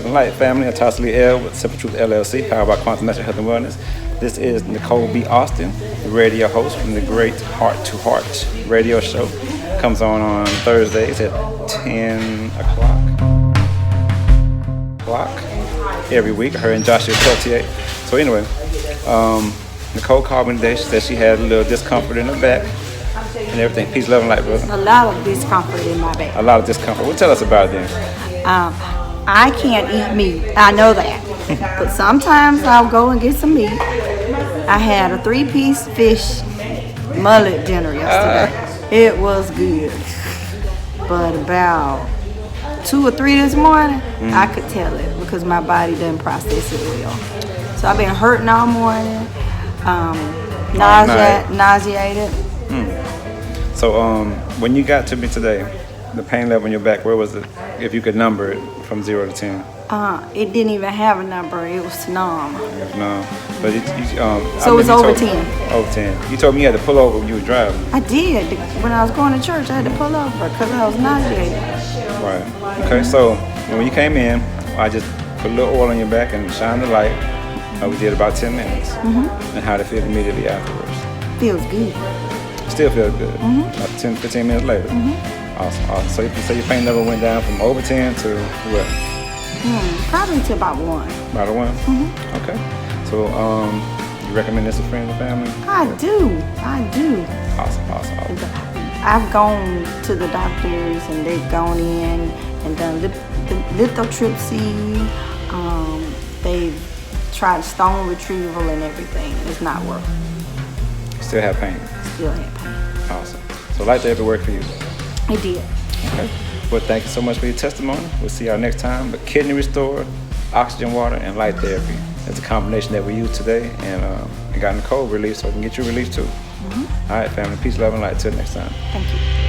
and Light family. I'm Tasha Lee L with Simple Truth LLC, powered by Quantum Measure Health and Wellness. This is Nicole B. Austin, the radio host from the great Heart to Heart radio show. Comes on Thursdays at 10 o'clock every week. Her and Joshua Peltier. So anyway, Nicole called me today. She said she had a little discomfort in her back and everything. Peace, love, and light, brother. A lot of discomfort in my back. A lot of discomfort. Well, tell us about it then. I can't eat meat. I know that. But sometimes I'll go and get some meat. I had a 3-piece fish mullet dinner yesterday. It was good. But about 2 or 3 this morning, I could tell it because my body doesn't process it well. So I've been hurting all morning, nauseated. So when you got to me today, the pain level in your back, where was it? If you could number it from 0 to 10. It didn't even have a number. It was numb. No, but so it was over 10. Over 10. You told me you had to pull over when you were driving. I did. When I was going to church, I had to pull over because I was nauseated. Right. Okay, so when you came in, I just put a little oil on your back and shine the light. We did about 10 minutes. And how did it feel immediately afterwards? Feels good. Still feels good. About 10, 15 minutes later. Awesome. So your pain level went down from over 10 to what? Probably to about 1. About a 1? Okay. So you recommend this to friends and family? I do. Awesome. I've gone to the doctors and they've gone in and done lithotripsy. They've tried stone retrieval and everything. It's not working. Still have pain? Still have pain. Awesome. So light therapy worked for you? It did. Okay. Well, thank you so much for your testimony. We'll see y'all next time. But kidney restore, oxygen water, and light therapy. That's a combination that we use today. And I got Nicole relief so I can get you relief too. All right, family. Peace, love, and light. Till next time. Thank you.